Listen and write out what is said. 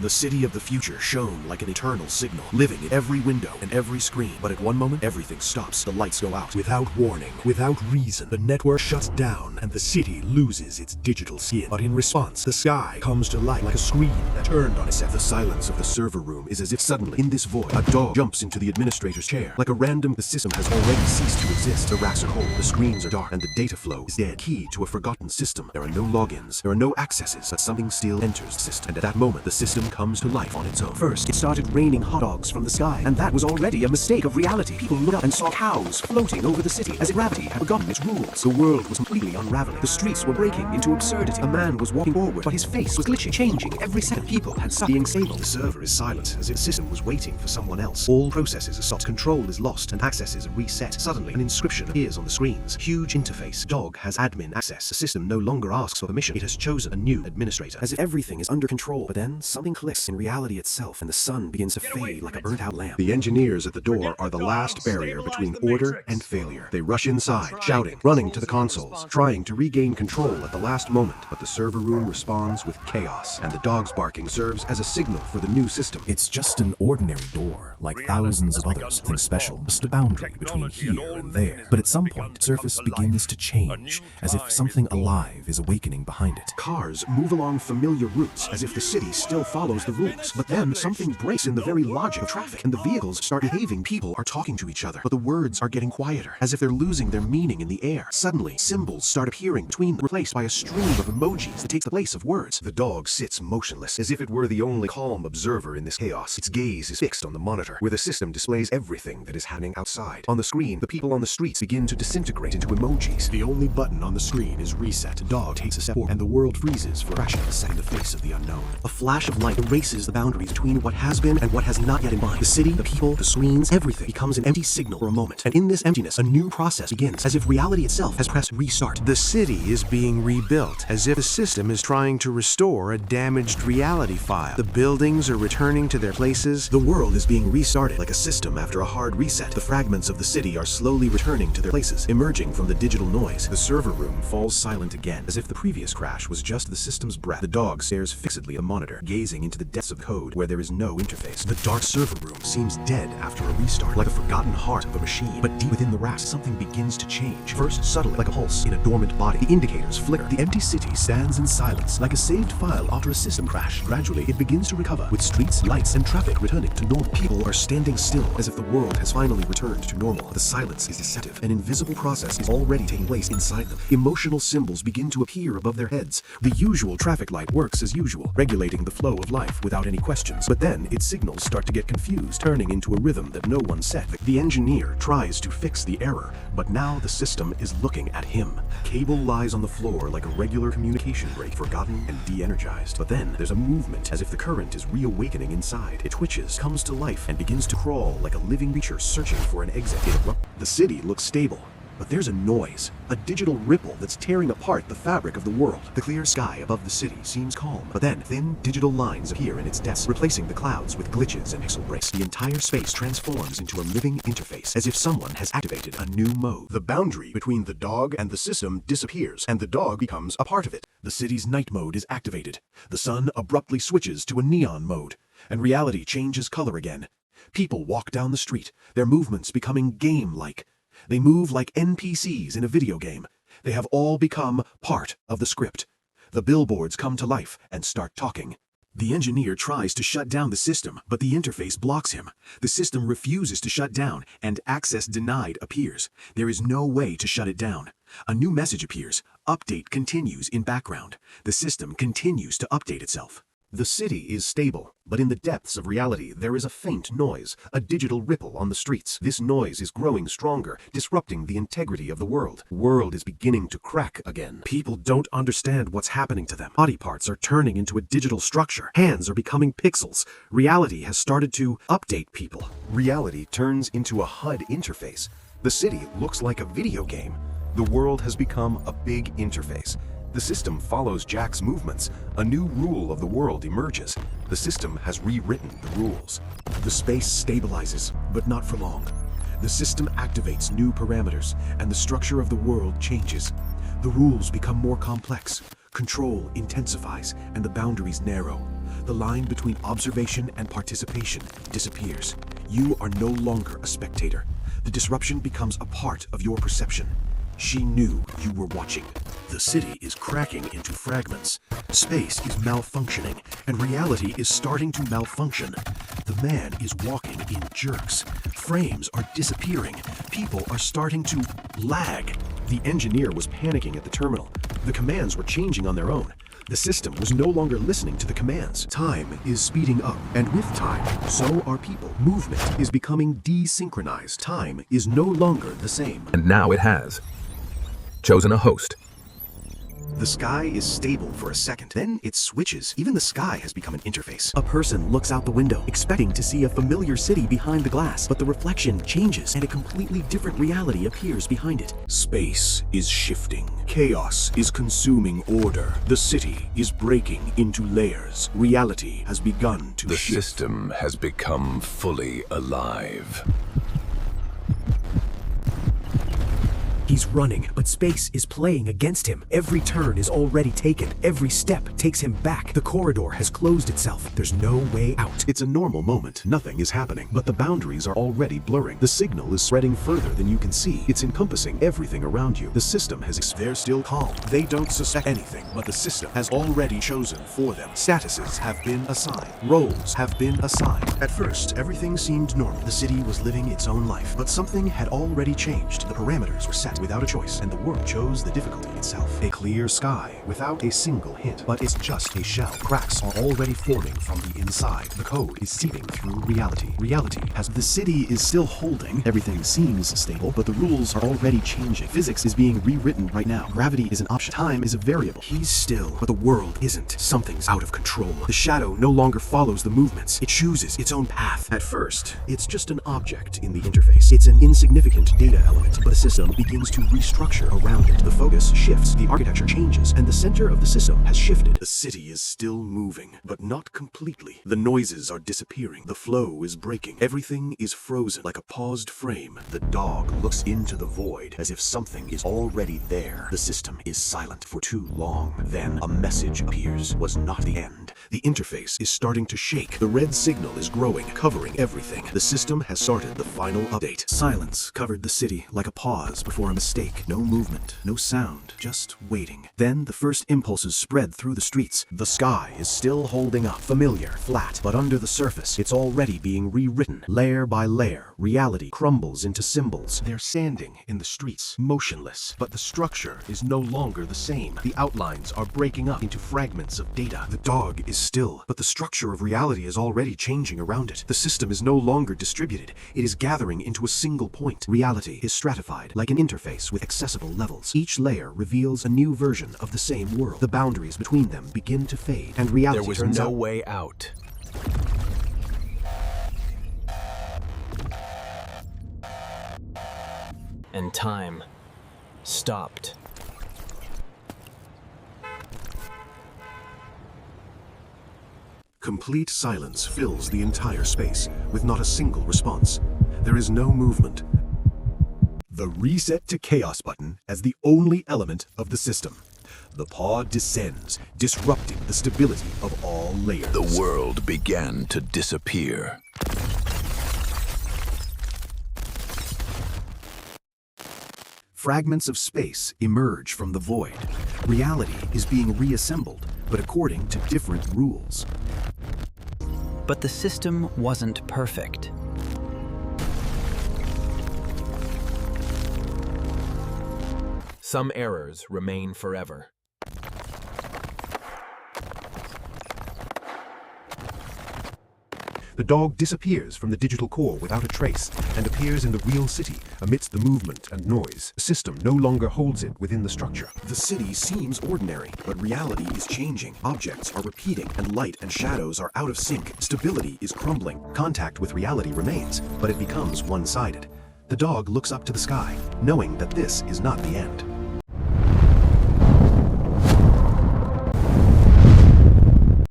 The city of the future shone like an eternal signal, living in every window and every screen. But at one moment, everything stops. The lights go out. Without warning, without reason, the network shuts down and the city loses its digital skin. But in response, the sky comes to life like a screen that turned on itself. The silence of the server room is as if suddenly, in this void, a dog jumps into the administrator's chair. Like a random, the system has already ceased to exist. The racks are cold, the screens are dark, and the data flow is dead. Key to a forgotten system. There are no logins, there are no accesses, but something still enters the system. And at that moment, the system comes to life on its own. First, it started raining hot dogs from the sky, and that was already a mistake of reality. People looked up and saw cows floating over the city, as if gravity had forgotten its rules. The world was completely unraveling. The streets were breaking into absurdity. A man was walking forward, but his face was glitching, changing every second. People had stopped being stable. The server is silent, as if the system was waiting for someone else. All processes are stopped, control is lost, and accesses are reset. Suddenly, an inscription appears on the screens. Huge interface. Dog has admin access. The system no longer asks for permission. It has chosen a new administrator. As if everything is under control, but then something clicks in reality itself, and the sun begins to fade like a burnt-out lamp. The engineers at the door are the last barrier between order and failure. They rush inside, shouting, running to the consoles, trying to regain control at the last moment. But the server room responds with chaos, and the dog's barking serves as a signal for the new system. It's just an ordinary door, like thousands of others, nothing special, just a boundary between here and there. But at some point, the surface begins to change, as if something alive is awakening behind it. Cars move along familiar routes, as if the city still follows the rules. But then something breaks in the very logic of traffic, and the vehicles start behaving. People are talking to each other, but the words are getting quieter, as if they're losing their meaning in the air. Suddenly, symbols start appearing between them, replaced by a stream of emojis that takes the place of words. The dog sits motionless, as if it were the only calm observer in this chaos. Its gaze is fixed on the monitor, where the system displays everything that is happening outside. On the screen, the people on the streets begin to disintegrate into emojis. The only button on the screen is reset. The dog takes a step forward, and the world freezes for crashing a second. The face of the unknown. A flash of light erases the boundaries between what has been and what has not yet embodied. The city, the people, the screens, everything becomes an empty signal for a moment. And in this emptiness, a new process begins, as if reality itself has pressed restart. The city is being rebuilt, as if the system is trying to restore a damaged reality file. The buildings are returning to their places. The world is being restarted like a system after a hard reset. The fragments of the city are slowly returning to their places, emerging from the digital noise. The server room falls silent again, as if the previous crash was just the system's breath. The dog stares fixedly at the monitor, gazing into the depths of code where there is no interface. The dark server room seems dead after a restart, like a forgotten heart of a machine. But deep within the racks, something begins to change. First, subtly, like a pulse in a dormant body. The indicators flicker. The empty city stands in silence, like a saved file after a system crash. Gradually, it begins to recover, with streets, lights, and traffic returning to normal. People are standing still, as if the world has finally returned to normal. The silence is deceptive. An invisible process is already taking place inside them. Emotional symbols begin to appear above their heads. The usual traffic light works as usual, regulating the flow of life without any questions. But then, its signals start to get confused, turning into a rhythm that no one set. The engineer tries to fix the error, but now the system is looking at him. Cable lies on the floor like a regular communication break, forgotten and de-energized. But then, there's a movement, as if the current is reawakening inside. It twitches, comes to life, and begins to crawl like a living creature searching for an exit. The city looks stable. But there's a noise, a digital ripple that's tearing apart the fabric of the world. The clear sky above the city seems calm, but then thin digital lines appear in its depths, replacing the clouds with glitches and pixel breaks. The entire space transforms into a living interface, as if someone has activated a new mode. The boundary between the dog and the system disappears, and the dog becomes a part of it. The city's night mode is activated. The sun abruptly switches to a neon mode, and reality changes color again. People walk down the street, their movements becoming game-like. They move like NPCs in a video game. They have all become part of the script. The billboards come to life and start talking. The engineer tries to shut down the system, but the interface blocks him. The system refuses to shut down, and access denied appears. There is no way to shut it down. A new message appears. Update continues in background. The system continues to update itself. The city is stable, but in the depths of reality there is a faint noise, a digital ripple on the streets. This noise is growing stronger, disrupting the integrity of the world. The world is beginning to crack again. People don't understand what's happening to them. Body parts are turning into a digital structure. Hands are becoming pixels. Reality has started to update people. Reality turns into a HUD interface. The city looks like a video game. The world has become a big interface. The system follows Jack's movements. A new rule of the world emerges. The system has rewritten the rules. The space stabilizes, but not for long. The system activates new parameters, and the structure of the world changes. The rules become more complex. Control intensifies, and the boundaries narrow. The line between observation and participation disappears. You are no longer a spectator. The disruption becomes a part of your perception. She knew you were watching. The city is cracking into fragments. Space is malfunctioning, and reality is starting to malfunction. The man is walking in jerks. Frames are disappearing. People are starting to lag. The engineer was panicking at the terminal. The commands were changing on their own. The system was no longer listening to the commands. Time is speeding up, and with time, so are people. Movement is becoming desynchronized. Time is no longer the same. And now it has chosen a host. The sky is stable for a second, then it switches. Even the sky has become an interface. A person looks out the window, expecting to see a familiar city behind the glass, but the reflection changes and a completely different reality appears behind it. Space is shifting. Chaos is consuming order. The city is breaking into layers. Reality has begun to The shift. system has become fully alive. He's running, but space is playing against him. Every turn is already taken. Every step takes him back. The corridor has closed itself. There's no way out. It's a normal moment. Nothing is happening, but the boundaries are already blurring. The signal is spreading further than you can see. It's encompassing everything around you. The system has... They're still calm. They don't suspect anything, but the system has already chosen for them. Statuses have been assigned. Roles have been assigned. At first, everything seemed normal. The city was living its own life, but something had already changed. The parameters were set without a choice, and the world chose the difficulty itself. A clear sky without a single hint, but it's just a shell. Cracks are already forming from the inside. The code is seeping through reality. Reality has... The city is still holding. Everything seems stable, but the rules are already changing. Physics is being rewritten right now. Gravity is an option. Time is a variable. He's still, but the world isn't. Something's out of control. The shadow no longer follows the movements. It chooses its own path. At first, it's just an object in the interface. It's an insignificant data element, but the system begins to restructure around it. The focus shifts, the architecture changes, and the center of the system has shifted. The city is still moving, but not completely. The noises are disappearing. The flow is breaking. Everything is frozen like a paused frame. The dog looks into the void as if something is already there. The system is silent for too long. Then a message appears. Was not the end. The interface is starting to shake. The red signal is growing, covering everything. The system has started the final update. Silence covered the city like a pause before a mistake. No movement, no sound, just waiting. Then the first impulses spread through the streets. The sky is still holding up, familiar, flat, but under the surface, it's already being rewritten. Layer by layer, reality crumbles into symbols. They're standing in the streets, motionless, but the structure is no longer the same. The outlines are breaking up into fragments of data. The dog is still, but the structure of reality is already changing around it. The system is no longer distributed. It is gathering into a single point. Reality is stratified, like an interface with accessible levels. Each layer reveals a new version of the same world. The boundaries between them begin to fade, and reality There was turns no out... way out. And time stopped. Complete silence fills the entire space, with not a single response. There is no movement. The reset to chaos button as the only element of the system. The pod descends, disrupting the stability of all layers. The world began to disappear. Fragments of space emerge from the void. Reality is being reassembled, but according to different rules. But the system wasn't perfect. Some errors remain forever. The dog disappears from the digital core without a trace and appears in the real city amidst the movement and noise. The system no longer holds it within the structure. The city seems ordinary, but reality is changing. Objects are repeating, and light and shadows are out of sync. Stability is crumbling. Contact with reality remains, but it becomes one-sided. The dog looks up to the sky, knowing that this is not the end.